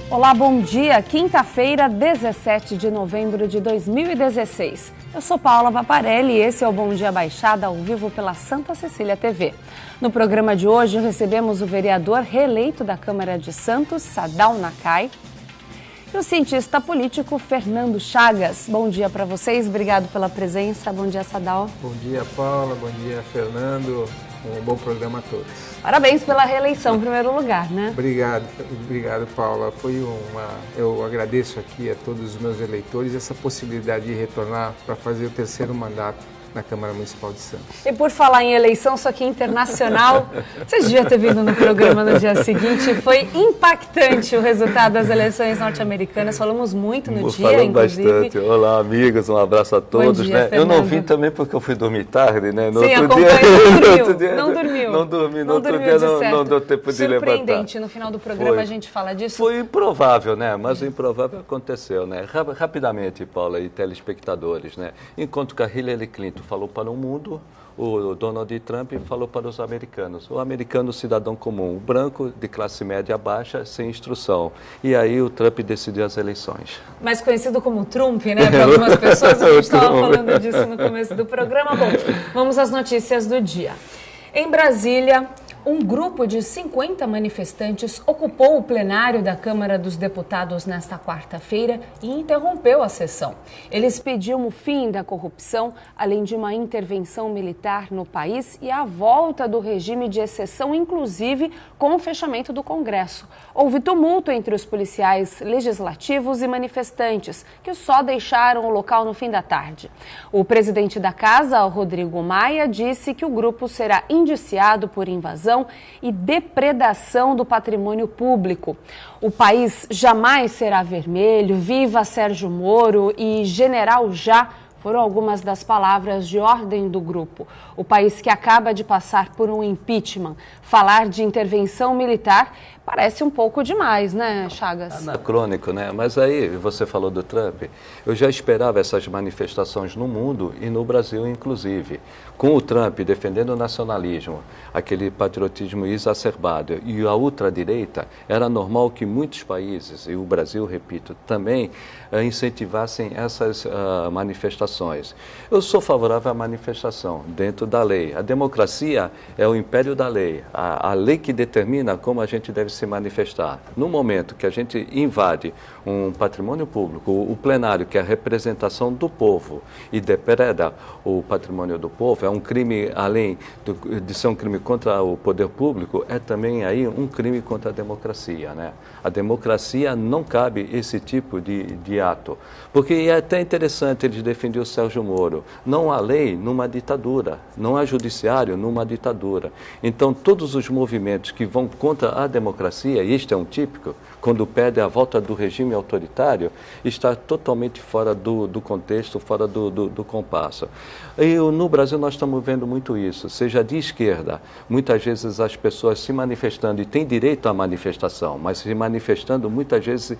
Olá, bom dia. Quinta-feira, 17 de novembro de 2016. Eu sou Paula Paparelli e esse é o Bom Dia Baixada ao vivo pela Santa Cecília TV. No programa de hoje recebemos o vereador reeleito da Câmara de Santos, Sadal Nakai, e o cientista político Fernando Chagas. Bom dia para vocês, obrigado pela presença. Bom dia, Sadal. Bom dia, Paula. Bom dia, Fernando. Um bom programa a todos. Parabéns pela reeleição em primeiro lugar, né? Obrigado, Paula. Eu agradeço aqui a todos os meus eleitores essa possibilidade de retornar para fazer o terceiro mandato na Câmara Municipal de Santos. E por falar em eleição, só que internacional, vocês deviam ter vindo no programa no dia seguinte, foi impactante o resultado das eleições norte-americanas, falamos muito no dia, falamos inclusive. Bastante. Olá, amigos, um abraço a todos. Bom dia, né? Eu não vim também porque eu fui dormir tarde, né? No outro dia, não dormiu. Não dormi, no outro dia não deu tempo de levantar. Surpreendente, no final do programa a gente fala disso. Foi improvável, né? Mas o improvável aconteceu, né? Rapidamente, Paula e telespectadores, né? Enquanto que a Hillary Clinton falou para o mundo, o Donald Trump falou para os americanos. O americano cidadão comum, o branco de classe média baixa, sem instrução. E aí o Trump decidiu as eleições. Mais conhecido como Trump, né? Para algumas pessoas, a gente estava falando disso no começo do programa. Bom, vamos às notícias do dia. Em Brasília, um grupo de 50 manifestantes ocupou o plenário da Câmara dos Deputados nesta quarta-feira e interrompeu a sessão. Eles pediam o fim da corrupção, além de uma intervenção militar no país e a volta do regime de exceção, inclusive com o fechamento do Congresso. Houve tumulto entre os policiais legislativos e manifestantes, que só deixaram o local no fim da tarde. O presidente da Casa, Rodrigo Maia, disse que o grupo será indiciado por invasão e depredação do patrimônio público. O país jamais será vermelho, viva Sérgio Moro e General Já foram algumas das palavras de ordem do grupo. O país que acaba de passar por um impeachment, falar de intervenção militar parece um pouco demais, né, Chagas? Anacrônico, né? Mas aí, você falou do Trump, eu já esperava essas manifestações no mundo e no Brasil, inclusive. Com o Trump defendendo o nacionalismo, aquele patriotismo exacerbado e a ultradireita, era normal que muitos países, e o Brasil, repito, também incentivassem essas manifestações. Eu sou favorável à manifestação dentro da lei. A democracia é o império da lei, a lei que determina como a gente deve se manifestar. No momento que a gente invade um patrimônio público, o plenário, que é a representação do povo, e depreda o patrimônio do povo, é um crime, além de ser um crime contra o poder público, é também aí um crime contra a democracia, né? A democracia não cabe esse tipo de ato. Porque é até interessante eles defenderem o Sérgio Moro. Não há lei numa ditadura, não há judiciário numa ditadura. Então, todos os movimentos que vão contra a democracia, e este é um típico, quando pede a volta do regime autoritário, está totalmente fora do contexto, fora do compasso. E no Brasil nós estamos vendo muito isso, seja de esquerda, muitas vezes as pessoas se manifestando, e têm direito à manifestação, mas se manifestando muitas vezes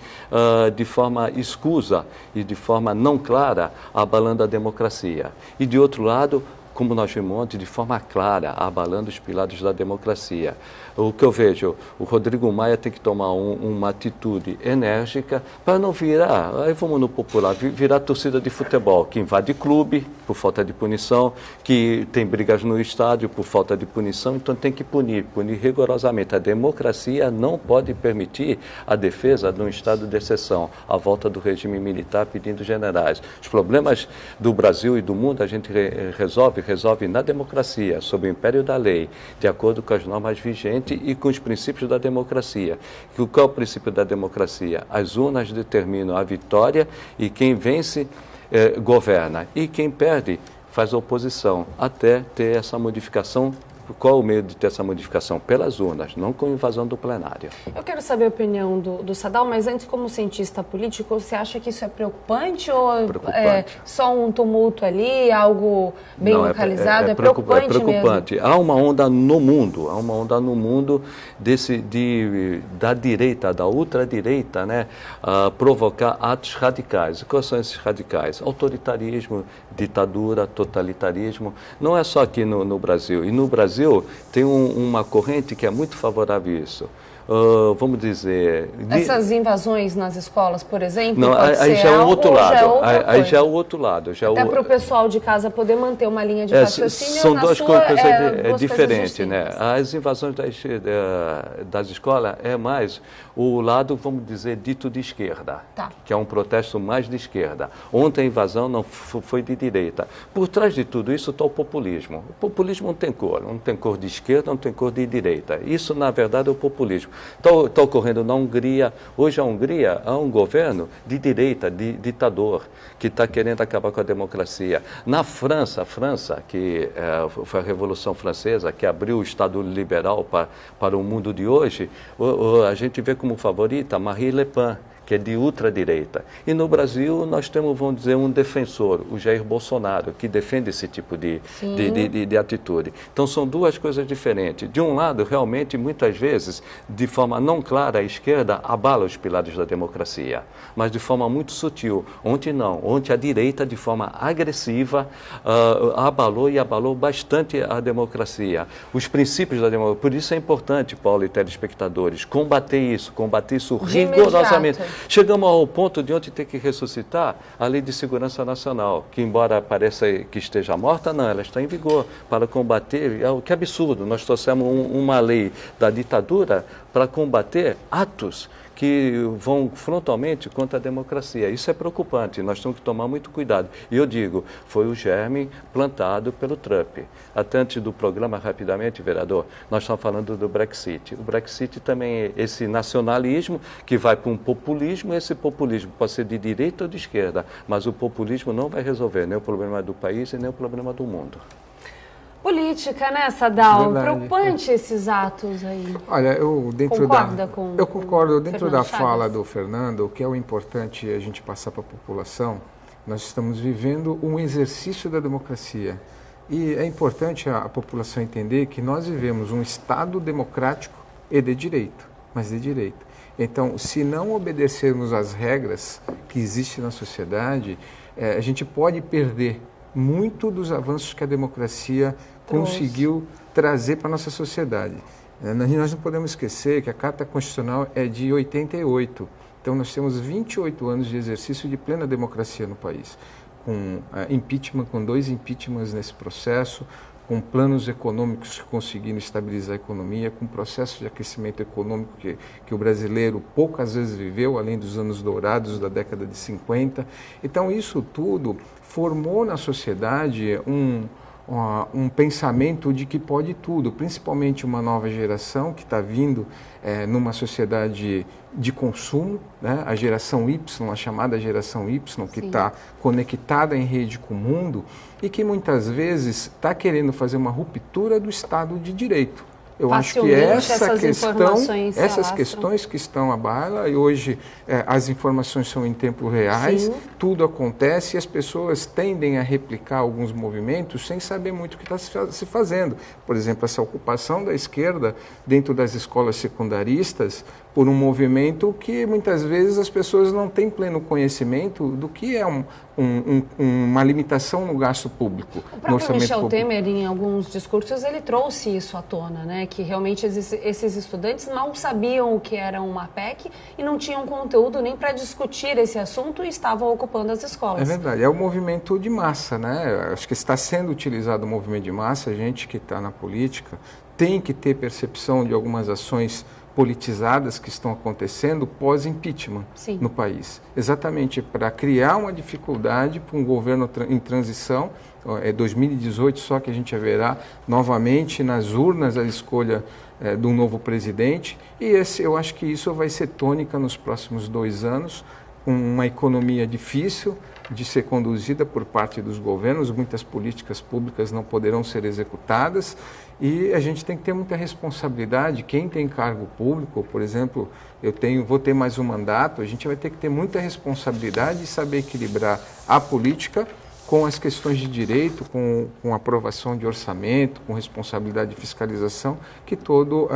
de forma escusa e de forma não clara, abalando a democracia. E de outro lado, como nós vimos ontem, de forma clara, abalando os pilares da democracia. O que eu vejo, o Rodrigo Maia tem que tomar uma atitude enérgica para não virar, aí vamos no popular, virar torcida de futebol, que invade clube por falta de punição, que tem brigas no estádio por falta de punição, então tem que punir rigorosamente. A democracia não pode permitir a defesa de um estado de exceção, a volta do regime militar pedindo generais. Os problemas do Brasil e do mundo a gente resolve na democracia, sob o império da lei, de acordo com as normas vigentes e com os princípios da democracia. Qual é o princípio da democracia? As urnas determinam a vitória e quem vence governa. E quem perde faz oposição, até ter essa modificação. Qual o meio de ter essa modificação? Pelas urnas, não com invasão do plenário. Eu quero saber a opinião do Sadal, mas antes, como cientista político, você acha que isso é preocupante ou é só um tumulto ali, algo bem localizado? É preocupante mesmo? É preocupante. Há uma onda no mundo, da direita, da ultradireita, né, provocar atos radicais. Quais são esses radicais? Autoritarismo, ditadura, totalitarismo. Não é só aqui no Brasil. E no Brasil tem uma corrente que é muito favorável a isso. vamos dizer... Essas invasões nas escolas, por exemplo, não, aí já é o outro lado. Aí já é o outro lado. Até para o pessoal de casa poder manter uma linha de raciocínio, são duas coisas diferentes, né? As invasões das escolas é mais o lado, vamos dizer, dito de esquerda, que é um protesto mais de esquerda. Ontem a invasão não foi de direita. Por trás de tudo isso está o populismo. O populismo não tem cor de esquerda, não tem cor de direita. Isso, na verdade, é o populismo. Está ocorrendo na Hungria. Hoje a Hungria é um governo de direita, de ditador, que está querendo acabar com a democracia. Na França, que foi a Revolução Francesa, que abriu o Estado liberal para o mundo de hoje, a gente vê como favorita Marine Le Pen, que é de ultradireita. E no Brasil nós temos, vamos dizer, um defensor, o Jair Bolsonaro, que defende esse tipo de atitude. Então são duas coisas diferentes. De um lado, realmente, muitas vezes, de forma não clara, a esquerda abala os pilares da democracia, mas de forma muito sutil. Ontem não. Ontem a direita, de forma agressiva, abalou bastante a democracia. Os princípios da democracia. Por isso é importante, Paulo e telespectadores, combater isso rigorosamente. Chegamos ao ponto de ontem ter que ressuscitar a Lei de Segurança Nacional, que embora pareça que esteja morta, não, ela está em vigor para combater, que absurdo, nós trouxemos uma lei da ditadura para combater atos que vão frontalmente contra a democracia. Isso é preocupante, nós temos que tomar muito cuidado. E eu digo, foi o germe plantado pelo Trump. Até antes do programa, rapidamente, vereador, nós estamos falando do Brexit. O Brexit também é esse nacionalismo que vai para um populismo, esse populismo pode ser de direita ou de esquerda, mas o populismo não vai resolver nem o problema do país e nem o problema do mundo. Política, né, Sadal? Preocupante esses atos aí. Olha, eu concordo dentro da fala Chagas? do Fernando, o que é o importante a gente passar para a população, nós estamos vivendo um exercício da democracia. E é importante a população entender que nós vivemos um Estado democrático e de direito, mas de direito. Então, se não obedecermos às regras que existem na sociedade, a gente pode perder muito dos avanços que a democracia conseguiu trazer para a nossa sociedade. Nós não podemos esquecer que a Carta Constitucional é de 88, então nós temos 28 anos de exercício de plena democracia no país, com impeachment, com 2 impeachments nesse processo, com planos econômicos que conseguiram estabilizar a economia, com processo de aquecimento econômico que o brasileiro poucas vezes viveu, além dos anos dourados da década de 50. Então, isso tudo formou na sociedade um pensamento de que pode tudo, principalmente uma nova geração que está vindo numa sociedade de consumo, né? A geração Y, a chamada geração Y, que está conectada em rede com o mundo e que muitas vezes está querendo fazer uma ruptura do Estado de Direito. Eu acho que essas questões que estão à baila, e hoje as informações são em tempo reais, tudo acontece e as pessoas tendem a replicar alguns movimentos sem saber muito o que está se fazendo. Por exemplo, essa ocupação da esquerda dentro das escolas secundaristas por um movimento que muitas vezes as pessoas não têm pleno conhecimento do que é uma limitação no gasto público. O próprio Michel Temer, em alguns discursos, ele trouxe isso à tona, né? Que realmente esses estudantes mal sabiam o que era uma PEC e não tinham conteúdo nem para discutir esse assunto e estavam ocupando as escolas. É verdade, é o movimento de massa, né? Acho que está sendo utilizado o movimento de massa, a gente que está na política tem que ter percepção de algumas ações politizadas que estão acontecendo pós-impeachment no país. Exatamente para criar uma dificuldade para um governo em transição. É 2018 só que a gente haverá novamente nas urnas a escolha de um novo presidente. E eu acho que isso vai ser tônica nos próximos 2 anos, uma economia difícil de ser conduzida por parte dos governos, muitas políticas públicas não poderão ser executadas e a gente tem que ter muita responsabilidade. Quem tem cargo público, por exemplo, vou ter mais um mandato, a gente vai ter que ter muita responsabilidade e saber equilibrar a política com as questões de direito, com aprovação de orçamento, com responsabilidade de fiscalização, que todo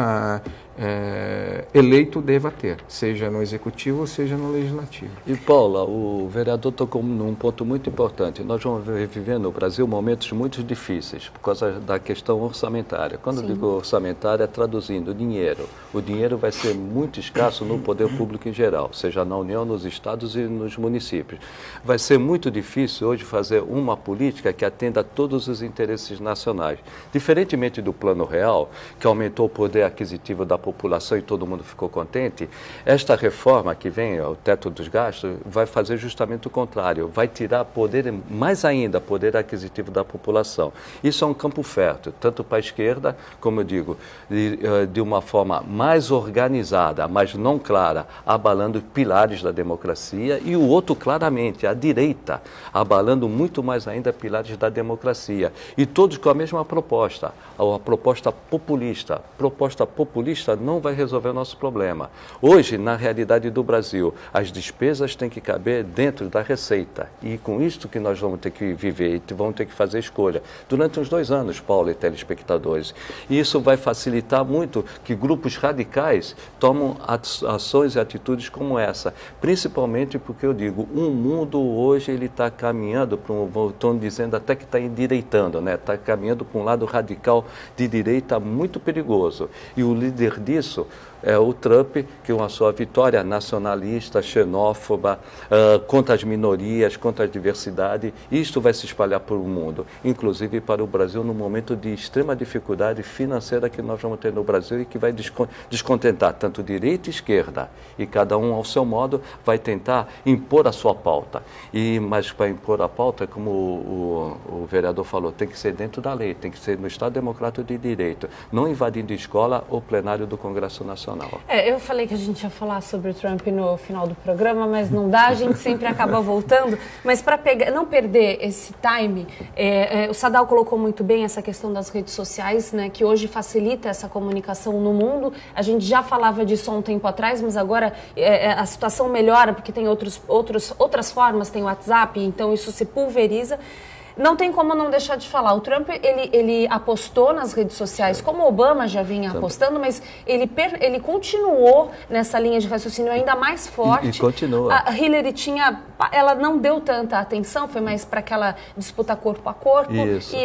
eleito deva ter, seja no executivo ou seja no legislativo. E Paula, o vereador tocou num ponto muito importante. Nós vamos viver no Brasil momentos muito difíceis por causa da questão orçamentária. Quando eu digo orçamentária, traduzindo dinheiro. O dinheiro vai ser muito escasso no poder público em geral, seja na União, nos estados e nos municípios. Vai ser muito difícil hoje fazer uma política que atenda a todos os interesses nacionais. Diferentemente do Plano Real, que aumentou o poder aquisitivo da população e todo mundo ficou contente, esta reforma que vem, o teto dos gastos, vai fazer justamente o contrário, vai tirar poder, mais ainda, poder aquisitivo da população. Isso é um campo fértil, tanto para a esquerda, como eu digo, de uma forma mais organizada, mas não clara, abalando pilares da democracia, e o outro claramente, a direita, abalando muito mais ainda pilares da democracia. E todos com a mesma proposta, a proposta populista. Proposta populista não vai resolver o nosso problema. Hoje, na realidade do Brasil, as despesas têm que caber dentro da receita. E com isto que nós vamos ter que viver e vamos ter que fazer escolha durante uns 2 anos, Paulo e telespectadores. E isso vai facilitar muito que grupos radicais tomam ações e atitudes como essa. Principalmente porque eu digo, o mundo hoje ele está caminhando para estão dizendo até que está endireitando, né? Está caminhando para um lado radical de direita muito perigoso. E o líder disso é o Trump, que com a sua vitória nacionalista, xenófoba, contra as minorias, contra a diversidade, isto vai se espalhar por o mundo, inclusive para o Brasil, no momento de extrema dificuldade financeira que nós vamos ter no Brasil e que vai descontentar tanto direita e esquerda, e cada um ao seu modo vai tentar impor a sua pauta. Mas para impor a pauta, como o vereador falou, tem que ser dentro da lei, tem que ser no Estado Democrático de Direito, não invadindo escola ou plenário do Congresso Nacional. Eu falei que a gente ia falar sobre o Trump no final do programa, mas não dá, a gente sempre acaba voltando. Mas para não perder esse time, o Sadal colocou muito bem essa questão das redes sociais, né, que hoje facilita essa comunicação no mundo. A gente já falava disso há um tempo atrás, mas agora a situação melhora porque tem outras formas, tem o WhatsApp, então isso se pulveriza. Não tem como não deixar de falar. O Trump, ele apostou nas redes sociais, como o Obama já vinha apostando, mas ele continuou nessa linha de raciocínio ainda mais forte. E continua. A Hillary ela não deu tanta atenção, foi mais para aquela disputa corpo a corpo. Isso.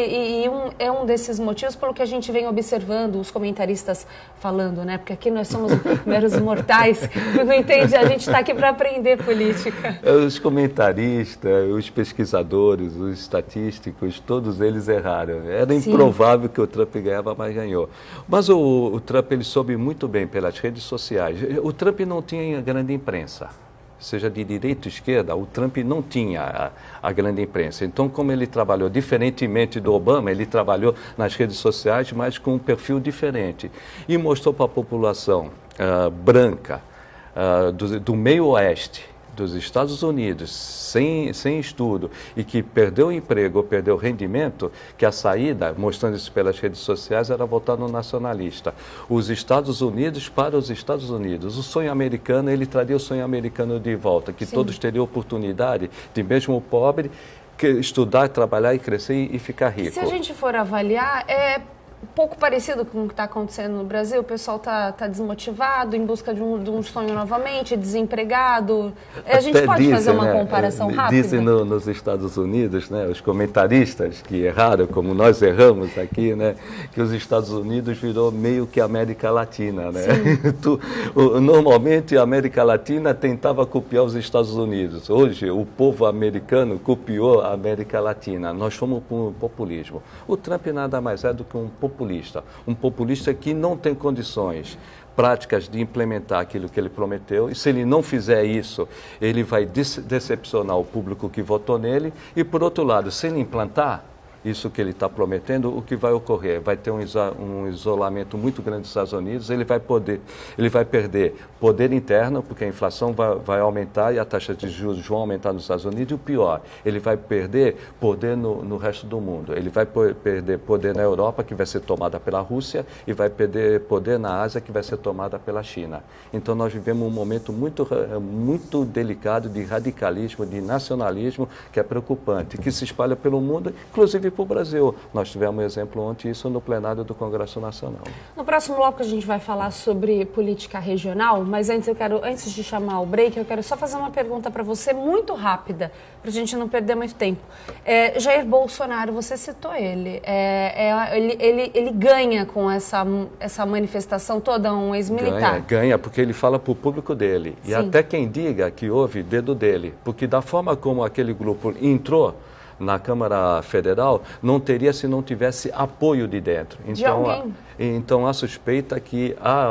É um desses motivos pelo que a gente vem observando os comentaristas falando, né? Porque aqui nós somos meros mortais, não entende? A gente está aqui para aprender política. Os comentaristas, os pesquisadores, os estatísticos, todos eles erraram. Era improvável que o Trump ganhava, mas ganhou. Mas o Trump ele soube muito bem pelas redes sociais. O Trump não tinha grande imprensa. Seja de direita ou esquerda, o Trump não tinha a grande imprensa. Então, como ele trabalhou, diferentemente do Obama, ele trabalhou nas redes sociais, mas com um perfil diferente. E mostrou para a população branca, do meio oeste, dos Estados Unidos, sem estudo, e que perdeu o emprego ou perdeu o rendimento, que a saída, mostrando isso pelas redes sociais, era voltar no nacionalista. Os Estados Unidos para os Estados Unidos. O sonho americano, ele traria o sonho americano de volta, que todos teriam oportunidade de, mesmo o pobre, estudar, trabalhar e crescer e ficar rico. Se a gente for avaliar, um pouco parecido com o que está acontecendo no Brasil. O pessoal está desmotivado, em busca de um sonho novamente, desempregado. A gente pode fazer uma comparação rápida? Dizem nos Estados Unidos, né, os comentaristas que erraram, como nós erramos aqui, né, que os Estados Unidos virou meio que a América Latina. Né? Normalmente a América Latina tentava copiar os Estados Unidos. Hoje o povo americano copiou a América Latina. Nós fomos para o populismo. O Trump nada mais é do que um populista que não tem condições práticas de implementar aquilo que ele prometeu, e se ele não fizer isso, ele vai decepcionar o público que votou nele, e por outro lado, se ele implantar, isso que ele está prometendo, o que vai ocorrer? Vai ter um isolamento muito grande dos Estados Unidos, ele vai perder poder interno, porque a inflação vai aumentar e a taxa de juros vão aumentar nos Estados Unidos, e o pior, ele vai perder poder no resto do mundo. Ele vai perder poder na Europa, que vai ser tomada pela Rússia, e vai perder poder na Ásia, que vai ser tomada pela China. Então nós vivemos um momento muito delicado de radicalismo, de nacionalismo, que é preocupante, que se espalha pelo mundo, inclusive para o Brasil. Nós tivemos um exemplo ontem, isso no plenário do Congresso Nacional. No próximo bloco a gente vai falar sobre política regional, mas antes de chamar o break, eu quero só fazer uma pergunta para você muito rápida, para a gente não perder muito tempo. Jair Bolsonaro, você citou ele. Ele ganha com essa manifestação toda, um ex-militar? Ganha, porque ele fala para o público dele. Sim. E até quem diga que houve dedo dele, porque da forma como aquele grupo entrou na Câmara Federal, não teria se não tivesse apoio de dentro. De alguém. Então, a suspeita que há,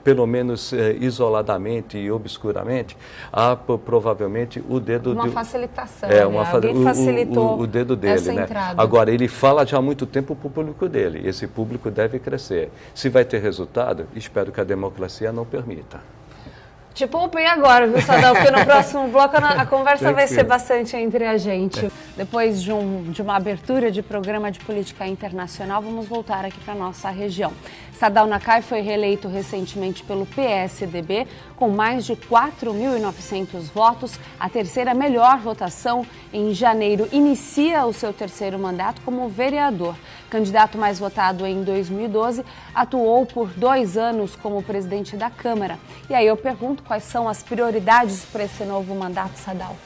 pelo menos isoladamente e obscuramente, há provavelmente o dedo... Uma facilitação, alguém facilitou o dedo dele, essa entrada. Agora, ele fala já há muito tempo para o público dele. Esse público deve crescer. Se vai ter resultado, espero que a democracia não permita. Te poupem agora, viu, Sadal? Porque no próximo bloco a conversa vai ser bastante entre a gente. Depois de uma abertura de programa de política internacional, vamos voltar aqui para a nossa região. Sadal Nakai foi reeleito recentemente pelo PSDB, com mais de 4.900 votos, a terceira melhor votação em janeiro. Inicia o seu terceiro mandato como vereador. Candidato mais votado em 2012, atuou por 2 anos como presidente da Câmara. E aí eu pergunto quais são as prioridades para esse novo mandato, Sadal?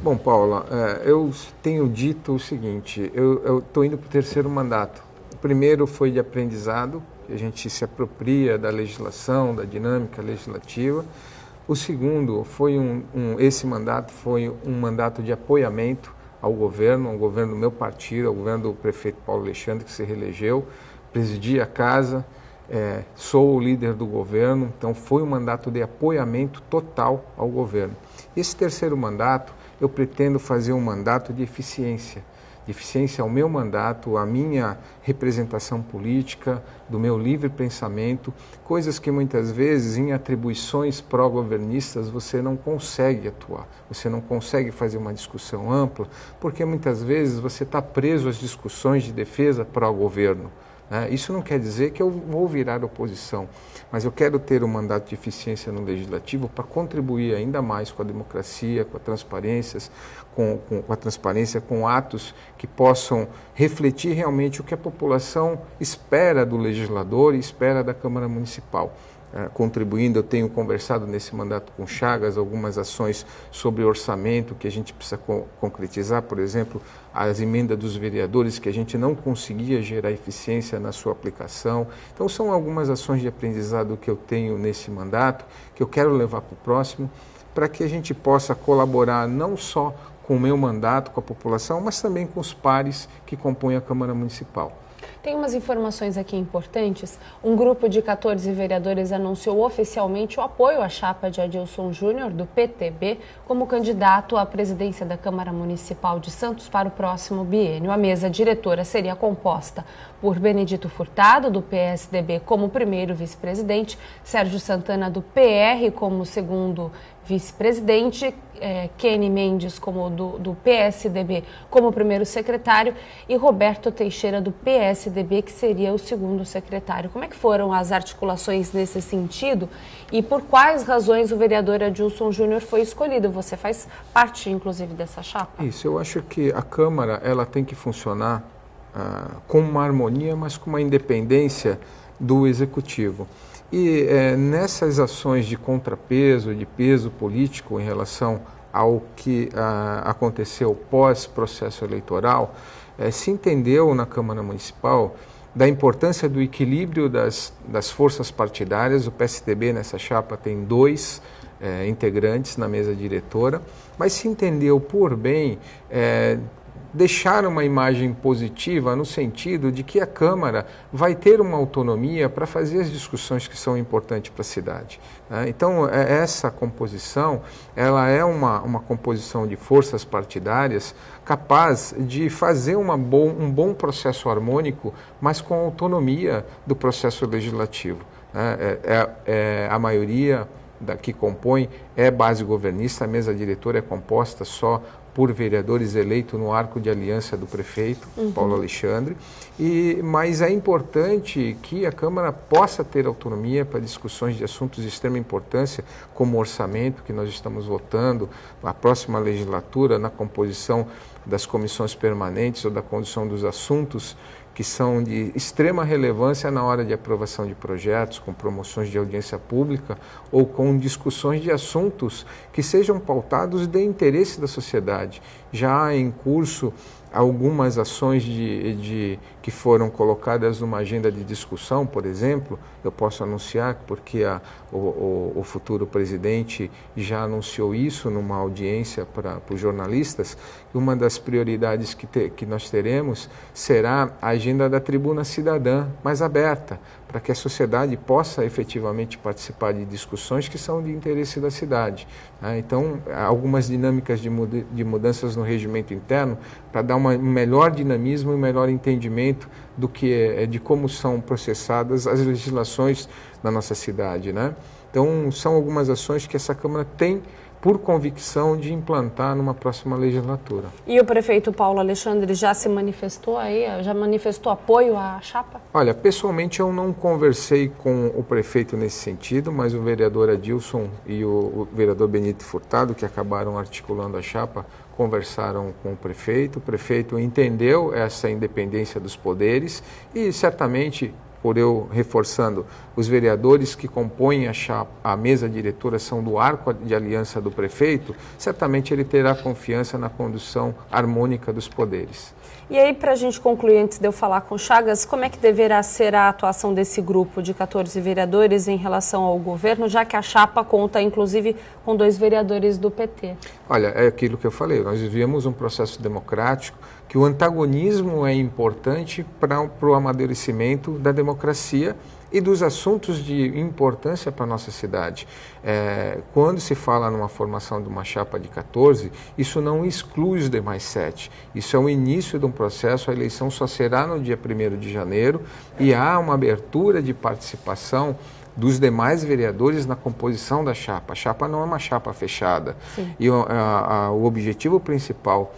Bom, Paula, eu tenho dito o seguinte, eu estou indo para o terceiro mandato. O primeiro foi de aprendizado, que a gente se apropria da legislação, da dinâmica legislativa. O segundo foi esse mandato foi um mandato de apoiamento ao governo do meu partido, ao governo do prefeito Paulo Alexandre, que se reelegeu, presidi a casa, sou o líder do governo, então foi um mandato de apoiamento total ao governo. Esse terceiro mandato, eu pretendo fazer um mandato de eficiência ao meu mandato, à minha representação política, do meu livre pensamento, coisas que muitas vezes em atribuições pró-governistas você não consegue atuar, você não consegue fazer uma discussão ampla, porque muitas vezes você está preso às discussões de defesa pró-governo. Isso não quer dizer que eu vou virar oposição, mas eu quero ter um mandato de eficiência no legislativo para contribuir ainda mais com a democracia, com a transparência, com atos que possam refletir realmente o que a população espera do legislador e espera da Câmara Municipal. Contribuindo, eu tenho conversado nesse mandato com Chagas algumas ações sobre orçamento que a gente precisa concretizar, por exemplo, as emendas dos vereadores que a gente não conseguia gerar eficiência na sua aplicação. Então são algumas ações de aprendizado que eu tenho nesse mandato, que eu quero levar para o próximo, para que a gente possa colaborar não só com o meu mandato, com a população, mas também com os pares que compõem a Câmara Municipal. Tem umas informações aqui importantes. Um grupo de 14 vereadores anunciou oficialmente o apoio à chapa de Adilson Júnior, do PTB, como candidato à presidência da Câmara Municipal de Santos para o próximo biênio. A mesa diretora seria composta por Benedito Furtado, do PSDB, como primeiro vice-presidente, Sérgio Santana, do PR, como segundo vice-presidente, Kenny Mendes do PSDB como primeiro secretário e Roberto Teixeira do PSDB, que seria o segundo secretário. Como é que foram as articulações nesse sentido e por quais razões o vereador Adilson Júnior foi escolhido? Você faz parte, inclusive, dessa chapa? Isso, eu acho que a Câmara ela tem que funcionar com uma harmonia, mas com uma independência do Executivo. E nessas ações de contrapeso, de peso político em relação ao que aconteceu pós-processo eleitoral, se entendeu na Câmara Municipal da importância do equilíbrio das forças partidárias. O PSDB nessa chapa tem 2 integrantes na mesa diretora, mas se entendeu por bem deixar uma imagem positiva no sentido de que a Câmara vai ter uma autonomia para fazer as discussões que são importantes para a cidade. Né? Então, essa composição, ela é uma composição de forças partidárias capaz de fazer um bom processo harmônico, mas com autonomia do processo legislativo. Né? A maioria que compõe é base governista, a mesa diretora é composta só por vereadores eleitos no arco de aliança do prefeito, Paulo Alexandre, mas é importante que a Câmara possa ter autonomia para discussões de assuntos de extrema importância, como o orçamento que nós estamos votando, a próxima legislatura, na composição das comissões permanentes ou da condução dos assuntos que são de extrema relevância na hora de aprovação de projetos, com promoções de audiência pública ou com discussões de assuntos que sejam pautados de interesse da sociedade. Já há em curso algumas ações que foram colocadas numa agenda de discussão, por exemplo, eu posso anunciar, porque o futuro presidente já anunciou isso numa audiência para os jornalistas, uma das prioridades que nós teremos será a agenda da tribuna cidadã mais aberta, para que a sociedade possa efetivamente participar de discussões que são de interesse da cidade. Então, algumas dinâmicas de mudanças no regimento interno para dar um melhor dinamismo e um melhor entendimento de como são processadas as legislações na nossa cidade. Né? Então, são algumas ações que essa Câmara tem por convicção de implantar numa próxima legislatura. E o prefeito Paulo Alexandre já se manifestou aí, já manifestou apoio à chapa? Olha, pessoalmente eu não conversei com o prefeito nesse sentido, mas o vereador Adilson e o vereador Benito Furtado, que acabaram articulando a chapa, conversaram com o prefeito entendeu essa independência dos poderes e certamente, por eu reforçando, os vereadores que compõem a mesa diretora são do arco de aliança do prefeito, certamente ele terá confiança na condução harmônica dos poderes. E aí, para a gente concluir, antes de eu falar com o Chagas, como é que deverá ser a atuação desse grupo de 14 vereadores em relação ao governo, já que a chapa conta, inclusive, com 2 vereadores do PT? Olha, é aquilo que eu falei, nós vivemos um processo democrático, que o antagonismo é importante para o amadurecimento da democracia e dos assuntos de importância para a nossa cidade. Quando se fala numa formação de uma chapa de 14, isso não exclui os demais 7. Isso é o início de um processo, a eleição só será no dia 1º de janeiro e há uma abertura de participação dos demais vereadores na composição da chapa. A chapa não é uma chapa fechada. Sim. E o objetivo principal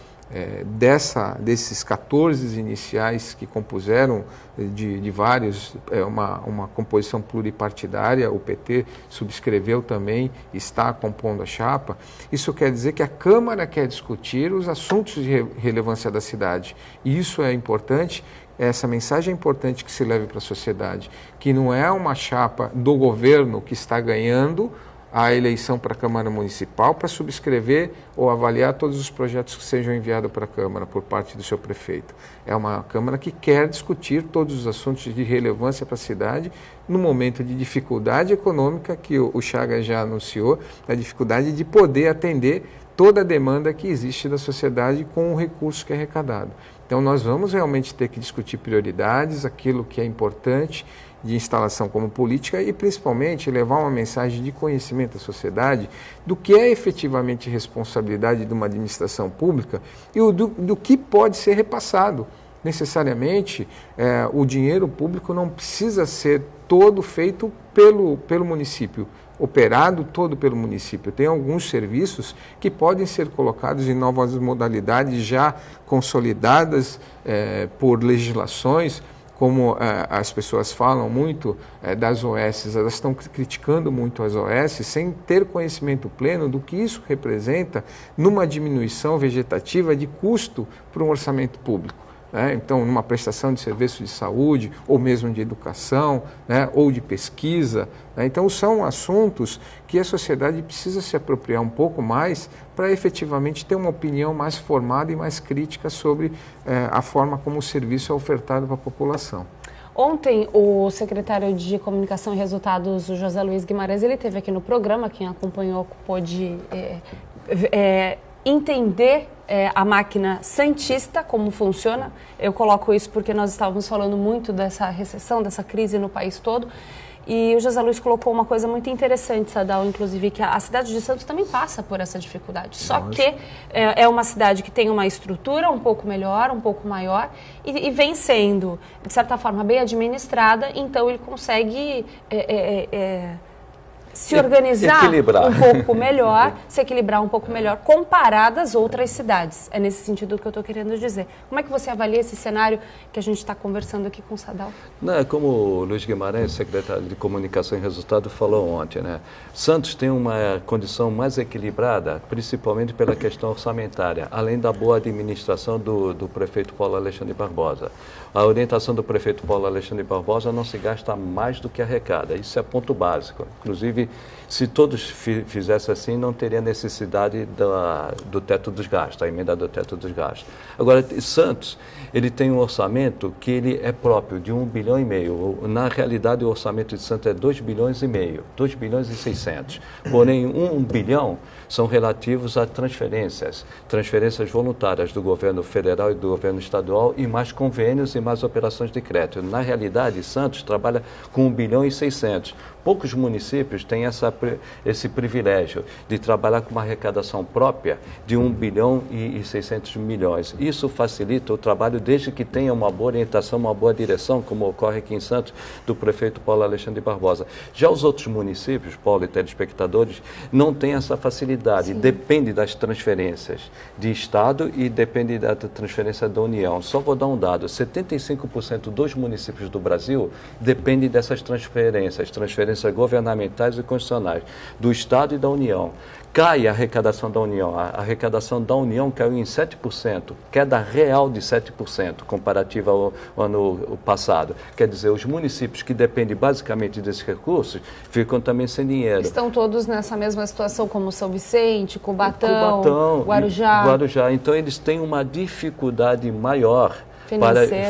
desses 14 iniciais que compuseram de vários, uma composição pluripartidária, o PT subscreveu também, está compondo a chapa. Isso quer dizer que a Câmara quer discutir os assuntos de relevância da cidade. E isso é importante, essa mensagem é importante que se leve para a sociedade, que não é uma chapa do governo que está ganhando a eleição para a Câmara Municipal para subscrever ou avaliar todos os projetos que sejam enviados para a Câmara por parte do seu prefeito. É uma Câmara que quer discutir todos os assuntos de relevância para a cidade no momento de dificuldade econômica que o Chagas já anunciou, a dificuldade de poder atender toda a demanda que existe da sociedade com o recurso que é arrecadado. Então nós vamos realmente ter que discutir prioridades, aquilo que é importante de instalação como política e principalmente levar uma mensagem de conhecimento à sociedade do que é efetivamente responsabilidade de uma administração pública e do que pode ser repassado. Necessariamente, o dinheiro público não precisa ser todo feito pelo município, operado todo pelo município. Tem alguns serviços que podem ser colocados em novas modalidades já consolidadas por legislações, como as pessoas falam muito das OS, elas estão criticando muito as OS sem ter conhecimento pleno do que isso representa numa diminuição vegetativa de custo para um orçamento público. Então, numa prestação de serviço de saúde, ou mesmo de educação, ou de pesquisa. Então, são assuntos que a sociedade precisa se apropriar um pouco mais para efetivamente ter uma opinião mais formada e mais crítica sobre a forma como o serviço é ofertado para a população. Ontem, o secretário de Comunicação e Resultados, o José Luiz Guimarães, ele esteve aqui no programa, quem acompanhou pôde entender a máquina santista, como funciona. Eu coloco isso porque nós estávamos falando muito dessa recessão, dessa crise no país todo. E o José Luiz colocou uma coisa muito interessante, Sadal, inclusive, que a cidade de Santos também passa por essa dificuldade. Só que é uma cidade que tem uma estrutura um pouco melhor, um pouco maior, e vem sendo, de certa forma, bem administrada, então ele consegue se organizar um pouco melhor, se equilibrar um pouco melhor, comparado às outras cidades. É nesse sentido que eu estou querendo dizer. Como é que você avalia esse cenário que a gente está conversando aqui com o Sadal? Não, como o Luiz Guimarães, secretário de Comunicação e Resultado, falou ontem, né? Santos tem uma condição mais equilibrada, principalmente pela questão orçamentária, além da boa administração do prefeito Paulo Alexandre Barbosa. A orientação do prefeito Paulo Alexandre Barbosa: não se gasta mais do que arrecada. Isso é ponto básico. Inclusive, se todos fizessem assim, não teria necessidade do teto dos gastos, a emenda do teto dos gastos. Agora, Santos, ele tem um orçamento que ele é próprio, de 1,5 bilhão. Na realidade, o orçamento de Santos é 2,5 bilhões, 2,6 bilhões. Porém, 1 bilhão são relativos a transferências voluntárias do governo federal e do governo estadual, e mais convênios e mais operações de crédito. Na realidade, Santos trabalha com 1,6 bilhão. Poucos municípios têm esse privilégio de trabalhar com uma arrecadação própria de 1,6 bilhão. Isso facilita o trabalho, desde que tenha uma boa orientação, uma boa direção, como ocorre aqui em Santos, do prefeito Paulo Alexandre Barbosa. Já os outros municípios, Paulo e telespectadores, não têm essa facilidade. Sim. Depende das transferências de Estado e depende da transferência da União. Só vou dar um dado: 75% dos municípios do Brasil dependem dessas transferências governamentais e constitucionais do Estado e da União. Cai a arrecadação da União. A arrecadação da União caiu em 7%, queda real de 7%, comparativa ao ano passado. Quer dizer, os municípios que dependem basicamente desses recursos ficam também sem dinheiro. Estão todos nessa mesma situação, como São Vicente, Cubatão, Guarujá. Então, eles têm uma dificuldade maior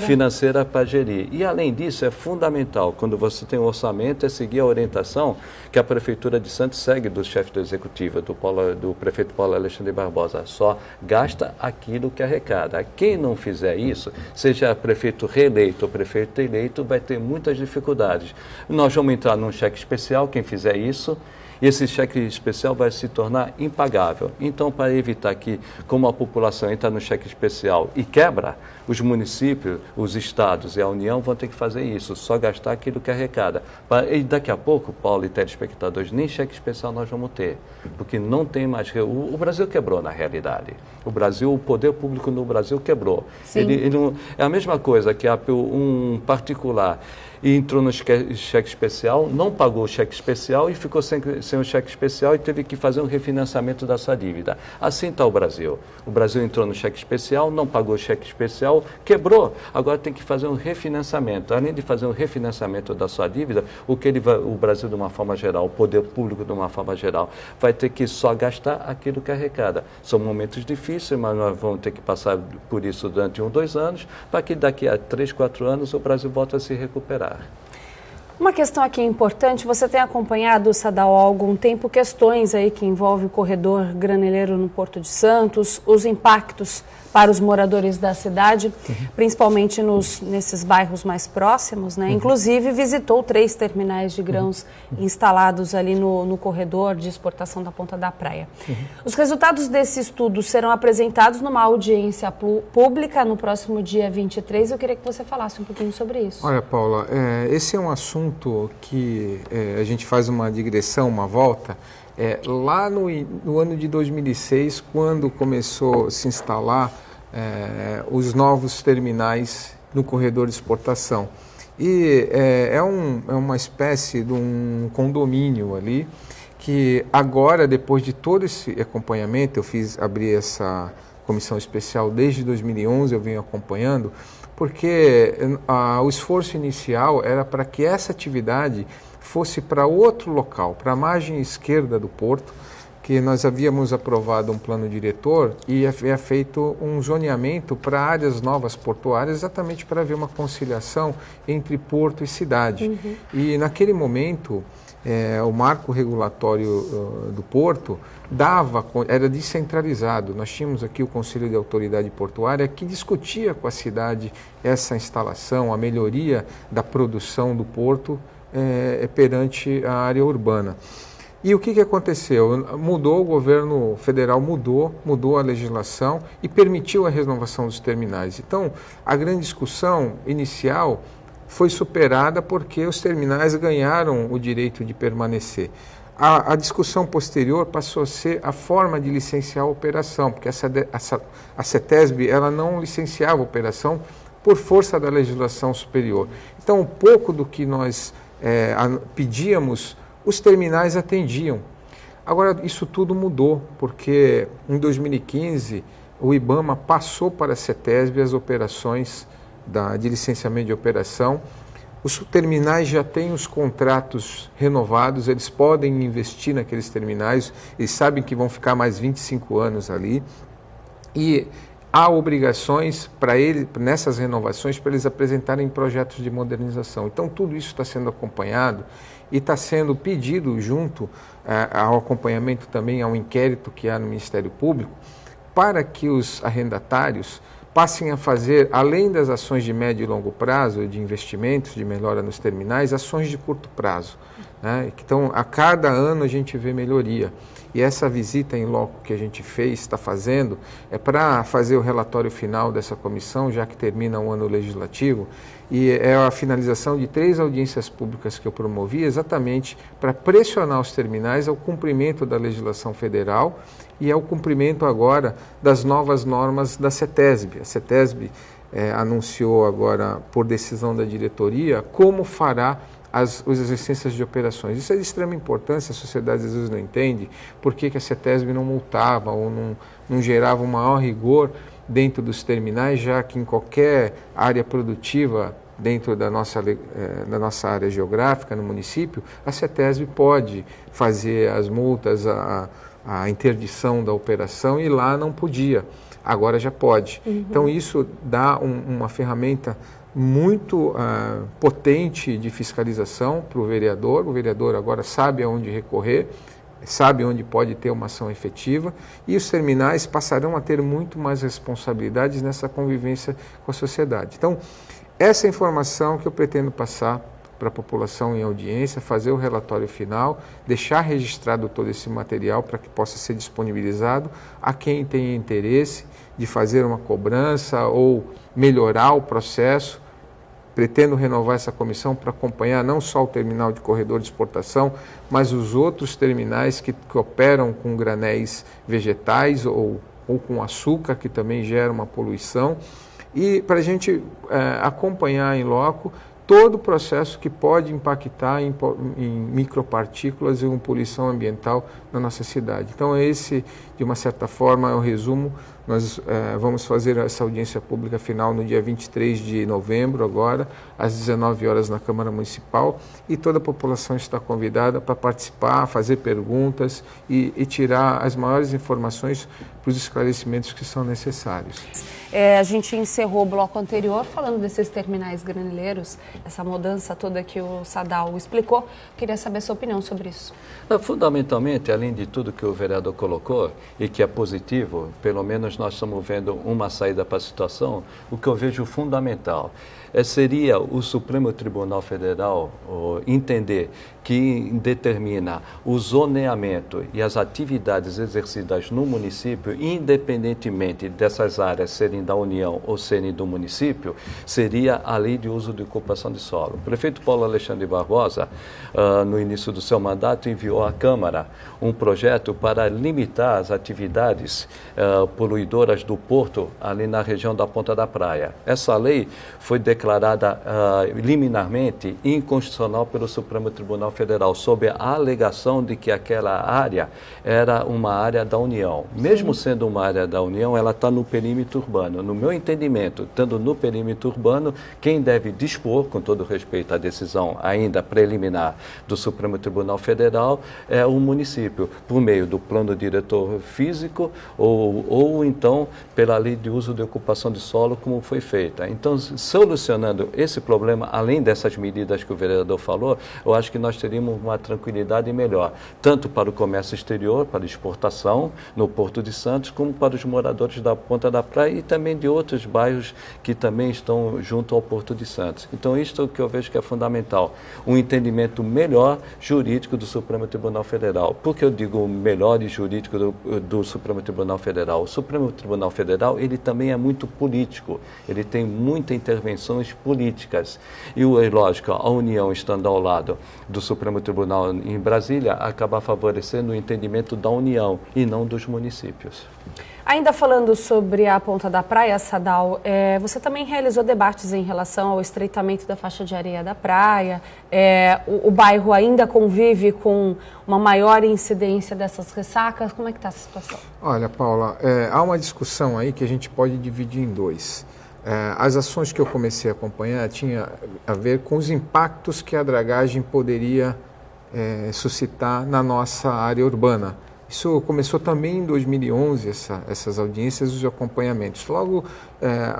financeira para gerir. E, além disso, é fundamental, quando você tem um orçamento, é seguir a orientação que a Prefeitura de Santos segue do chefe do Executivo, do prefeito Paulo Alexandre Barbosa. Só gasta aquilo que arrecada. Quem não fizer isso, seja prefeito reeleito ou prefeito eleito, vai ter muitas dificuldades. Nós vamos entrar num cheque especial, quem fizer isso, e esse cheque especial vai se tornar impagável. Então, para evitar que, como a população entra no cheque especial e quebra, os municípios, os estados e a União vão ter que fazer isso, só gastar aquilo que arrecada. E daqui a pouco, Paulo e telespectadores, nem cheque especial nós vamos ter, porque não tem mais... O Brasil quebrou, na realidade. O poder público no Brasil quebrou. Ele não, é a mesma coisa que um particular entrou no cheque especial, não pagou o cheque especial e ficou sem o cheque especial e teve que fazer um refinanciamento da sua dívida. Assim está o Brasil. O Brasil entrou no cheque especial, não pagou o cheque especial, quebrou. Agora tem que fazer um refinanciamento. Além de fazer um refinanciamento da sua dívida, o Brasil, de uma forma geral, o poder público, de uma forma geral, vai ter que só gastar aquilo que arrecada. São momentos difíceis, mas nós vamos ter que passar por isso durante 1, 2 anos, para que daqui a 3, 4 anos o Brasil volte a se recuperar. Uma questão aqui importante: você tem acompanhado, Sadal, há algum tempo, questões aí que envolvem o corredor graneleiro no Porto de Santos, os impactos para os moradores da cidade, principalmente nesses bairros mais próximos, né? Inclusive visitou 3 terminais de grãos instalados ali no corredor de exportação da Ponta da Praia. Os resultados desse estudo serão apresentados numa audiência pública no próximo dia 23. Eu queria que você falasse um pouquinho sobre isso. Olha, Paula, esse é um assunto que a gente faz uma digressão, uma volta. Lá no ano de 2006, quando começou a se instalar os novos terminais no corredor de exportação. E é uma espécie de um condomínio ali, que agora, depois de todo esse acompanhamento, abri essa comissão especial desde 2011, eu venho acompanhando, porque o esforço inicial era para que essa atividade fosse para outro local, para a margem esquerda do porto, que nós havíamos aprovado um plano diretor e havia feito um zoneamento para áreas novas portuárias, exatamente para haver uma conciliação entre porto e cidade. E naquele momento, o marco regulatório do porto era descentralizado. Nós tínhamos aqui o Conselho de Autoridade Portuária que discutia com a cidade essa instalação, a melhoria da produção do porto perante a área urbana. E o que aconteceu? O governo federal mudou a legislação e permitiu a renovação dos terminais. Então, a grande discussão inicial foi superada porque os terminais ganharam o direito de permanecer. A discussão posterior passou a ser a forma de licenciar a operação, porque a CETESB ela não licenciava a operação por força da legislação superior. Então, um pouco do que nós pedíamos, os terminais atendiam. Agora, isso tudo mudou, porque em 2015 o IBAMA passou para a CETESB as operações de licenciamento de operação. Os terminais já têm os contratos renovados, eles podem investir naqueles terminais, eles sabem que vão ficar mais 25 anos ali. E há obrigações para eles, nessas renovações, para eles apresentarem projetos de modernização. Então, tudo isso está sendo acompanhado e está sendo pedido junto ao acompanhamento também ao inquérito que há no Ministério Público, para que os arrendatários passem a fazer, além das ações de médio e longo prazo, de investimentos, de melhora nos terminais, ações de curto prazo. Né? Então, a cada ano a gente vê melhoria. E essa visita em loco que a gente está fazendo, é para fazer o relatório final dessa comissão, já que termina o ano legislativo, e é a finalização de 3 audiências públicas que eu promovi, exatamente para pressionar os terminais ao cumprimento da legislação federal e ao cumprimento agora das novas normas da CETESB. A CETESB anunciou agora, por decisão da diretoria, como fará as exercências de operações. Isso é de extrema importância, a sociedade às vezes não entende por que a CETESB não multava ou não gerava um maior rigor dentro dos terminais, já que em qualquer área produtiva dentro da nossa área geográfica no município, a CETESB pode fazer as multas, a interdição da operação, e lá não podia, agora já pode. Então isso dá uma ferramenta muito potente de fiscalização para o vereador agora sabe aonde recorrer, sabe onde pode ter uma ação efetiva, e os terminais passarão a ter muito mais responsabilidades nessa convivência com a sociedade. Então, essa informação que eu pretendo passar para a população em audiência, fazer o relatório final, deixar registrado todo esse material para que possa ser disponibilizado a quem tenha interesse de fazer uma cobrança ou melhorar o processo. Pretendo renovar essa comissão para acompanhar não só o terminal de corredor de exportação, mas os outros terminais que operam com granéis vegetais ou com açúcar, que também gera uma poluição, e para a gente acompanhar em loco todo o processo que pode impactar em micropartículas e uma poluição ambiental na nossa cidade. Então, esse, de uma certa forma, é o resumo. Nós vamos fazer essa audiência pública final no dia 23 de novembro, agora, às 19 horas na Câmara Municipal, e toda a população está convidada para participar, fazer perguntas e tirar as maiores informações para os esclarecimentos que são necessários. A gente encerrou o bloco anterior falando desses terminais graneleiros, essa mudança toda que o Sadal explicou. Queria saber a sua opinião sobre isso. Fundamentalmente, além de tudo que o vereador colocou, e que é positivo, pelo menos nós estamos vendo uma saída para a situação, o que eu vejo fundamental seria o Supremo Tribunal Federal entender que determina o zoneamento e as atividades exercidas no município, independentemente dessas áreas serem da União ou serem do município, seria a lei de uso de ocupação de solo. O prefeito Paulo Alexandre Barbosa, no início do seu mandato, enviou à Câmara um projeto para limitar as atividades poluidoras do porto ali na região da Ponta da Praia. Essa lei foi declarada liminarmente inconstitucional pelo Supremo Tribunal Federal, sob a alegação de que aquela área era uma área da União. Mesmo sendo uma área da União, ela está no perímetro urbano. No meu entendimento, estando no perímetro urbano, quem deve dispor com todo respeito à decisão ainda preliminar do Supremo Tribunal Federal, é o município, por meio do plano diretor físico ou então pela lei de uso de ocupação de solo, como foi feita. Então, solucionando esse problema, além dessas medidas que o vereador falou, eu acho que nós teríamos uma tranquilidade melhor, tanto para o comércio exterior, para exportação no Porto de Santos, como para os moradores da Ponta da Praia e também de outros bairros que também estão junto ao Porto de Santos. Então, isto é o que eu vejo que é fundamental, um entendimento melhor jurídico do Supremo Tribunal Federal. Por que eu digo melhor e jurídico do Supremo Tribunal Federal? O Supremo Tribunal Federal, ele também é muito político, ele tem muitas intervenções políticas. E, lógico, a União estando ao lado do Supremo Tribunal em Brasília, acaba favorecendo o entendimento da União e não dos municípios. Ainda falando sobre a Ponta da Praia, Sadal, você também realizou debates em relação ao estreitamento da faixa de areia da praia. O bairro ainda convive com uma maior incidência dessas ressacas. Como é que está a situação? Olha, Paula, há uma discussão aí que a gente pode dividir em dois. As ações que eu comecei a acompanhar tinham a ver com os impactos que a dragagem poderia suscitar na nossa área urbana. Isso começou também em 2011, essas audiências e os acompanhamentos. Logo,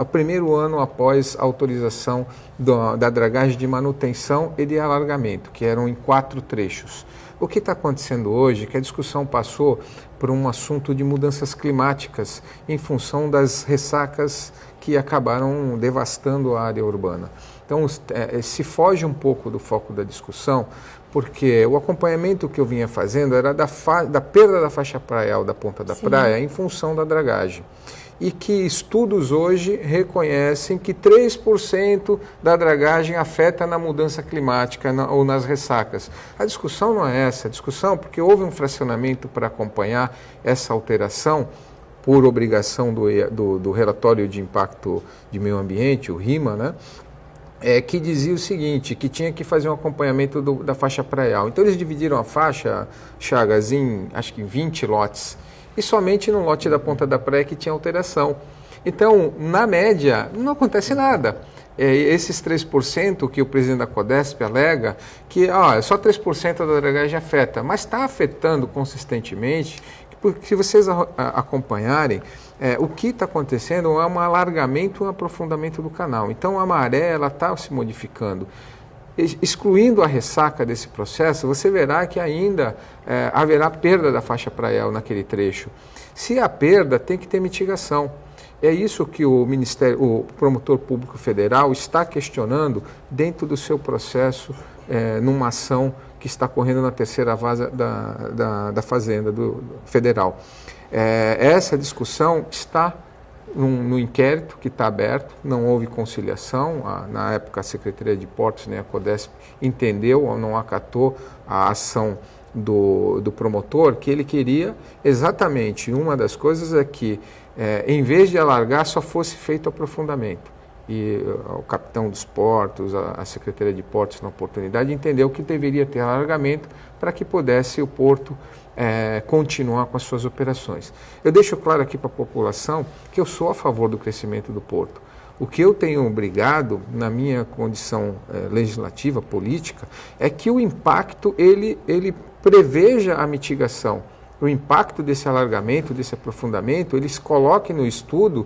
o primeiro ano após a autorização da dragagem de manutenção e de alargamento, que eram em 4 trechos. O que está acontecendo hoje é que a discussão passou por um assunto de mudanças climáticas em função das ressacas que acabaram devastando a área urbana. Então, se foge um pouco do foco da discussão, porque o acompanhamento que eu vinha fazendo era da perda da faixa praial da Ponta da Praia em função da dragagem. E que estudos hoje reconhecem que 3% da dragagem afeta na mudança climática ou nas ressacas. A discussão não é essa, a discussão porque houve um fracionamento para acompanhar essa alteração por obrigação do relatório de impacto de meio ambiente, o RIMA, né? Que dizia o seguinte, que tinha que fazer um acompanhamento da faixa praial. Então eles dividiram a faixa, Chagas, acho que em 20 lotes, e somente no lote da Ponta da Praia que tinha alteração. Então, na média, não acontece nada. Esses 3% que o presidente da Codesp alega, que só 3% da dragagem afeta, mas está afetando consistentemente, porque se vocês acompanharem, o que está acontecendo é um alargamento e um aprofundamento do canal. Então a maré está se modificando. Excluindo a ressaca desse processo, você verá que ainda haverá perda da faixa praial naquele trecho. Se há perda, tem que ter mitigação. É isso que o promotor público federal está questionando dentro do seu processo, numa ação que está correndo na terceira vara da Fazenda Federal. Essa discussão está no inquérito que está aberto, não houve conciliação. Na época a Secretaria de Portos, nem a Codesp, entendeu ou não acatou a ação do promotor, que ele queria exatamente, uma das coisas é que, em vez de alargar, só fosse feito aprofundamento. E o capitão dos portos, a Secretaria de Portos, na oportunidade, entendeu que deveria ter alargamento para que pudesse o porto continuar com as suas operações. Eu deixo claro aqui para a população que eu sou a favor do crescimento do porto. O que eu tenho brigado, na minha condição legislativa, política, é que o impacto, ele preveja a mitigação. O impacto desse alargamento, desse aprofundamento, eles coloquem no estudo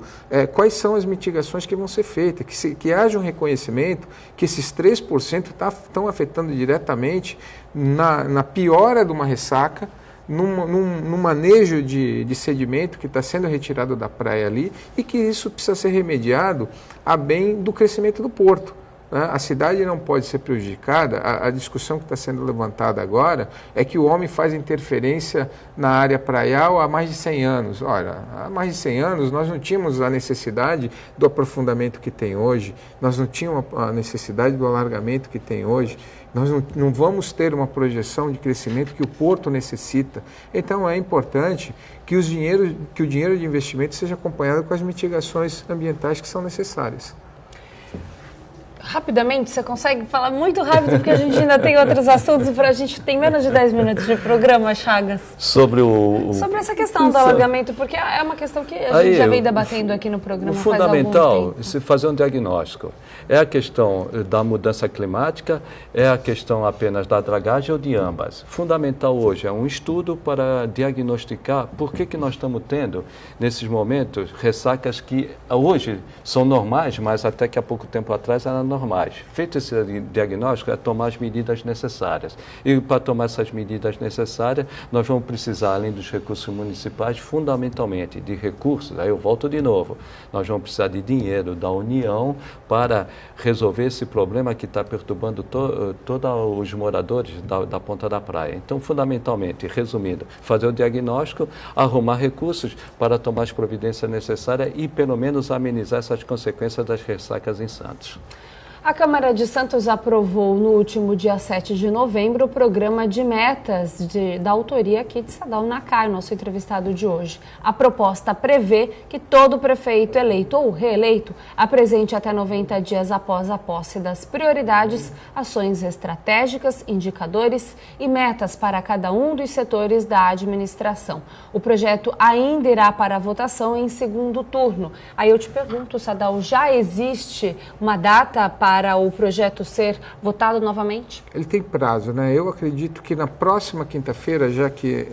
quais são as mitigações que vão ser feitas, que haja um reconhecimento que esses 3% estão afetando diretamente na piora de uma ressaca, num manejo de sedimento que está sendo retirado da praia ali e que isso precisa ser remediado a bem do crescimento do porto. A cidade não pode ser prejudicada. A discussão que está sendo levantada agora é que o homem faz interferência na área praial há mais de 100 anos. Olha, há mais de 100 anos nós não tínhamos a necessidade do aprofundamento que tem hoje, nós não tínhamos a necessidade do alargamento que tem hoje, nós não vamos ter uma projeção de crescimento que o porto necessita. Então é importante que o dinheiro de investimento seja acompanhado com as mitigações ambientais que são necessárias. Rapidamente, você consegue falar muito rápido, porque a gente ainda tem outros assuntos, a gente tem menos de 10 minutos de programa, Chagas. Sobre essa questão do alargamento, porque é uma questão que a gente já vem debatendo aqui no programa faz algum tempo. O fundamental é se fazer um diagnóstico. É a questão da mudança climática, é a questão apenas da dragagem ou de ambas. Fundamental hoje é um estudo para diagnosticar por que nós estamos tendo, nesses momentos, ressacas que hoje são normais, mas até que há pouco tempo atrás eram normais. Feito esse diagnóstico, é tomar as medidas necessárias. E para tomar essas medidas necessárias, nós vamos precisar, além dos recursos municipais, fundamentalmente de recursos, aí eu volto de novo, nós vamos precisar de dinheiro da União para resolver esse problema que está perturbando todos os moradores da ponta da praia. Então, fundamentalmente, resumindo, fazer o diagnóstico, arrumar recursos para tomar as providências necessárias e, pelo menos, amenizar essas consequências das ressacas em Santos. A Câmara de Santos aprovou no último dia 7 de novembro o programa de metas da autoria aqui de Sadal Nakai, nosso entrevistado de hoje. A proposta prevê que todo prefeito eleito ou reeleito apresente até 90 dias após a posse das prioridades, ações estratégicas, indicadores e metas para cada um dos setores da administração. O projeto ainda irá para a votação em segundo turno. Aí eu te pergunto, Sadal, já existe uma data para o projeto ser votado novamente? Ele tem prazo, né? Eu acredito que na próxima quinta-feira, já que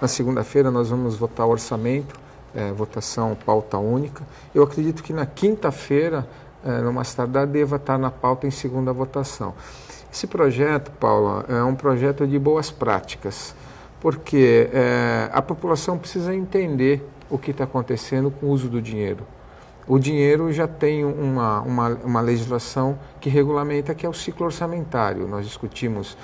na segunda-feira nós vamos votar o orçamento, votação pauta única, eu acredito que na quinta-feira, no mais tardar, deva estar na pauta em segunda votação. Esse projeto, Paula, é um projeto de boas práticas, porque a população precisa entender o que está acontecendo com o uso do dinheiro. O dinheiro já tem uma legislação que regulamenta, que é o ciclo orçamentário. Nós discutimos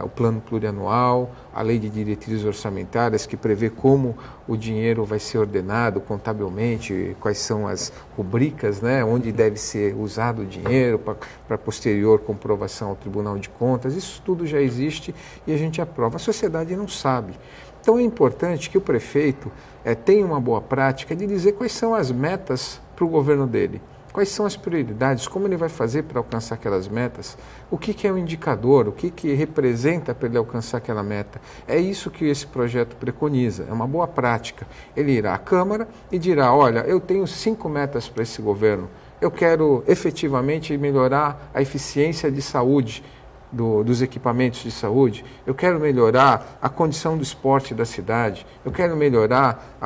o plano plurianual, a lei de diretrizes orçamentárias, que prevê como o dinheiro vai ser ordenado contabilmente, quais são as rubricas, né, onde deve ser usado o dinheiro para posterior comprovação ao Tribunal de Contas. Isso tudo já existe e a gente aprova. A sociedade não sabe. Então é importante que o prefeito tenha uma boa prática de dizer quais são as metas para o governo dele, quais são as prioridades, como ele vai fazer para alcançar aquelas metas, o que é um indicador, o que representa para ele alcançar aquela meta. É isso que esse projeto preconiza, é uma boa prática. Ele irá à Câmara e dirá, olha, eu tenho 5 metas para esse governo, eu quero efetivamente melhorar a eficiência de saúde, dos equipamentos de saúde, eu quero melhorar a condição do esporte da cidade, eu quero melhorar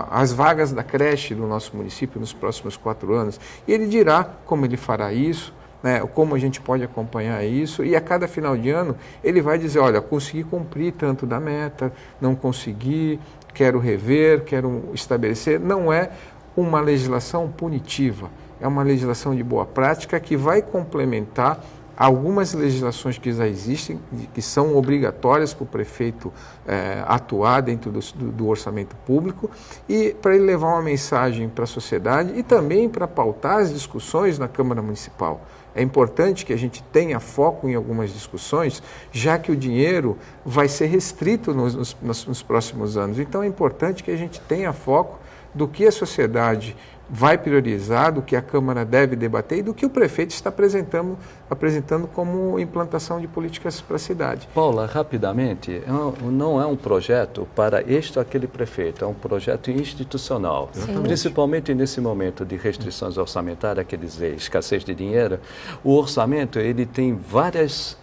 as vagas da creche do nosso município nos próximos 4 anos. E ele dirá como ele fará isso, né, como a gente pode acompanhar isso, e a cada final de ano ele vai dizer, olha, consegui cumprir tanto da meta, não consegui, quero rever, quero estabelecer. Não é uma legislação punitiva. É uma legislação de boa prática que vai complementar algumas legislações que já existem, que são obrigatórias para o prefeito atuar dentro do orçamento público, e para ele levar uma mensagem para a sociedade e também para pautar as discussões na Câmara Municipal. É importante que a gente tenha foco em algumas discussões, já que o dinheiro vai ser restrito nos próximos anos. Então é importante que a gente tenha foco do que a sociedade vai priorizar, do que a Câmara deve debater e do que o prefeito está apresentando como implantação de políticas para a cidade. Paula, rapidamente, não é um projeto para este ou aquele prefeito, é um projeto institucional. Sim. Principalmente nesse momento de restrições orçamentárias, quer dizer, escassez de dinheiro, o orçamento ele tem várias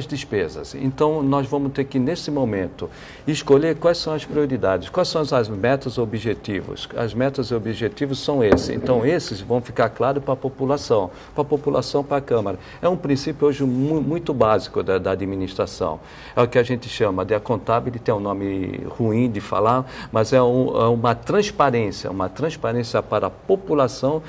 despesas. Então, nós vamos ter que, nesse momento, escolher quais são as prioridades, quais são as metas e objetivos. As metas e objetivos são esses. Então, esses vão ficar claros para a população, para a Câmara. É um princípio hoje muito básico da administração. É o que a gente chama de accountability, tem um nome ruim de falar, mas é uma transparência para a população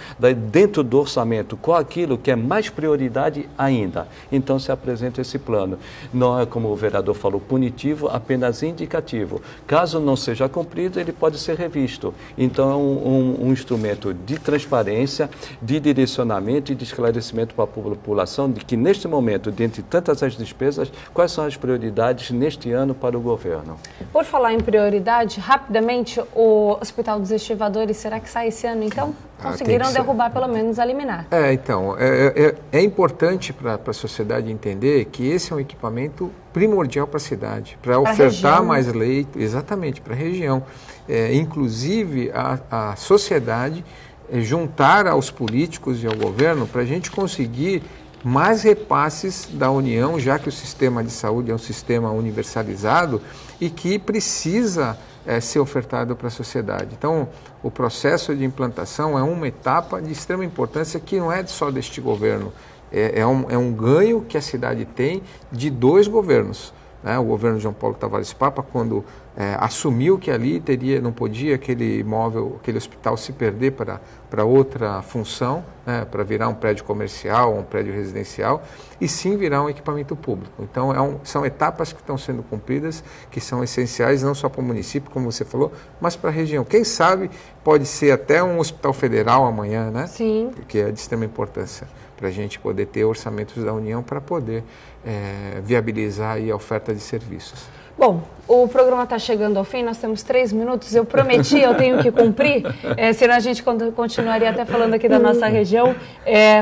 dentro do orçamento, com aquilo que é mais prioridade ainda. Então, se apresenta esse plano. Não é, como o vereador falou, punitivo, apenas indicativo. Caso não seja cumprido, ele pode ser revisto. Então, é um instrumento de transparência, de direcionamento e de esclarecimento para a população de que, neste momento, dentre tantas as despesas, quais são as prioridades neste ano para o governo. Por falar em prioridade, rapidamente, o Hospital dos Estivadores, será que sai esse ano, então? conseguiram derrubar pelo menos a liminar. Então, é importante para a sociedade entender que esse é um equipamento primordial para a cidade, para ofertar região, mais leito, exatamente, para a região. Inclusive, a sociedade juntar aos políticos e ao governo para a gente conseguir mais repasses da União, já que o sistema de saúde é um sistema universalizado e que precisa ser ofertado para a sociedade. Então, o processo de implantação é uma etapa de extrema importância que não é só deste governo, é um ganho que a cidade tem de 2 governos. O governo de João Paulo Tavares Papa, quando assumiu que ali não podia aquele imóvel, aquele hospital se perder para outra função, para virar um prédio comercial, um prédio residencial, e sim virar um equipamento público. Então, são etapas que estão sendo cumpridas, que são essenciais não só para o município, como você falou, mas para a região. Quem sabe pode ser até um hospital federal amanhã, né? Sim. Que é de extrema importância para a gente poder ter orçamentos da União para poder viabilizar aí a oferta de serviços. Bom, o programa está chegando ao fim, nós temos 3 minutos, eu prometi, eu tenho que cumprir, senão a gente continuaria até falando aqui da nossa região.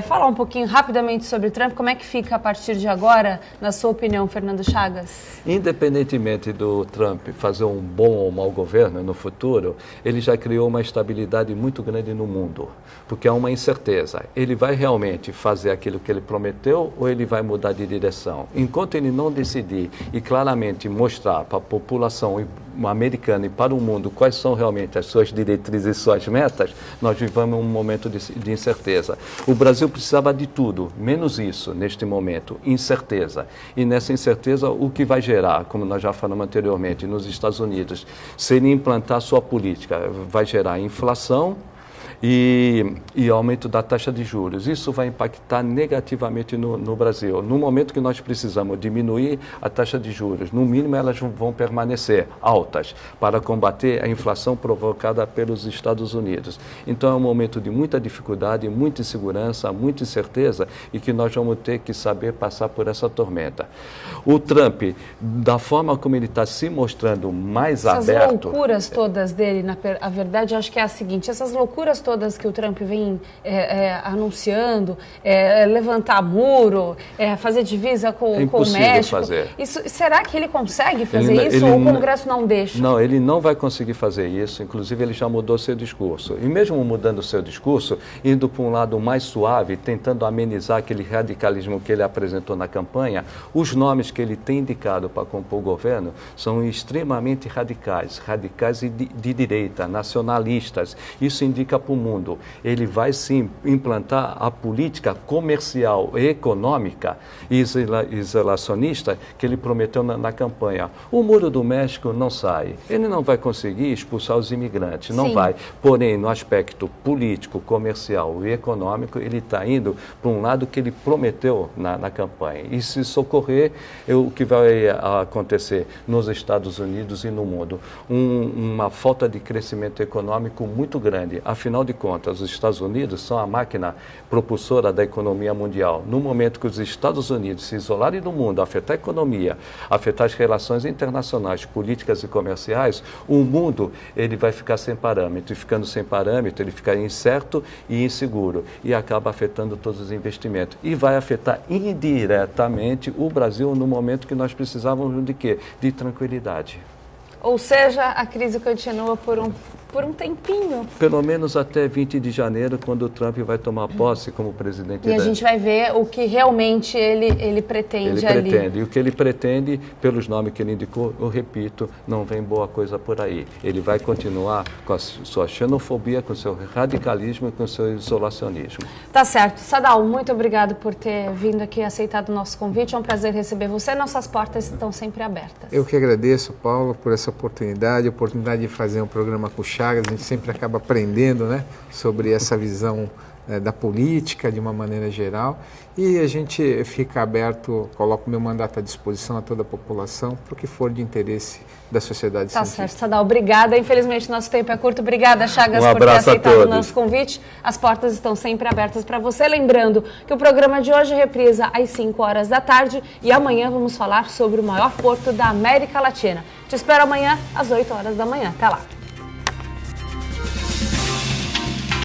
Falar um pouquinho rapidamente sobre Trump, como é que fica a partir de agora, na sua opinião, Fernando Chagas? Independentemente do Trump fazer um bom ou mau governo no futuro, ele já criou uma estabilidade muito grande no mundo, porque há uma incerteza. Ele vai realmente fazer aquilo que ele prometeu ou ele vai mudar de direção? Enquanto ele não decidir e claramente mostrar para a população americana e para o mundo quais são realmente as suas diretrizes e suas metas, nós vivemos um momento de incerteza. O Brasil precisava de tudo, menos isso, neste momento, incerteza. E nessa incerteza, o que vai gerar, como nós já falamos anteriormente, nos Estados Unidos, se ele implantar sua política, vai gerar inflação, e aumento da taxa de juros. Isso vai impactar negativamente no Brasil. No momento que nós precisamos diminuir a taxa de juros, no mínimo elas vão permanecer altas para combater a inflação provocada pelos Estados Unidos. Então é um momento de muita dificuldade, muita insegurança, muita incerteza e que nós vamos ter que saber passar por essa tormenta. O Trump, da forma como ele está se mostrando mais aberto... Essas loucuras todas dele, a verdade, eu acho que é a seguinte, essas loucuras todas que o Trump vem anunciando, levantar muro, fazer divisa com o México. Fazer. Será que ele consegue fazer isso ou o Congresso não deixa? Não, ele não vai conseguir fazer isso, inclusive ele já mudou seu discurso. E mesmo mudando seu discurso, indo para um lado mais suave, tentando amenizar aquele radicalismo que ele apresentou na campanha, os nomes que ele tem indicado para compor o governo são extremamente radicais e de direita, nacionalistas. Isso indica para o mundo. Ele vai sim implantar a política comercial e econômica isolacionista que ele prometeu na campanha. O Muro do México não sai. Ele não vai conseguir expulsar os imigrantes, não vai. Porém, no aspecto político, comercial e econômico, ele está indo para um lado que ele prometeu na campanha. E se socorrer, o que vai acontecer nos Estados Unidos e no mundo? Uma falta de crescimento econômico muito grande. Afinal de contas, os Estados Unidos são a máquina propulsora da economia mundial. No momento que os Estados Unidos se isolarem do mundo, afetar a economia, afetar as relações internacionais, políticas e comerciais, o mundo ele vai ficar sem parâmetro. E ficando sem parâmetro, ele fica incerto e inseguro. E acaba afetando todos os investimentos. E vai afetar indiretamente o Brasil no momento que nós precisávamos de quê? De tranquilidade. Ou seja, a crise continua por um tempinho. Pelo menos até 20 de janeiro, quando o Trump vai tomar posse como presidente. E a gente vai ver o que realmente ele pretende ali. E o que ele pretende, pelos nomes que ele indicou, eu repito, não vem boa coisa por aí. Ele vai continuar com a sua xenofobia, com o seu radicalismo e com o seu isolacionismo. Tá certo. Sadal, muito obrigado por ter vindo aqui e aceitado o nosso convite. É um prazer receber você. Nossas portas estão sempre abertas. Eu que agradeço, Paulo, por essa oportunidade de fazer um programa com o Chagas. A gente sempre acaba aprendendo, né, sobre essa visão da política de uma maneira geral, e a gente fica aberto, coloco o meu mandato à disposição a toda a população para o que for de interesse da sociedade científica. Tá certo, Sadal, obrigada. Infelizmente nosso tempo é curto. Obrigada, Chagas, por ter aceitado o nosso convite. As portas estão sempre abertas para você. Lembrando que o programa de hoje reprisa às 5 horas da tarde e amanhã vamos falar sobre o maior porto da América Latina. Te espero amanhã às 8 horas da manhã. Até lá.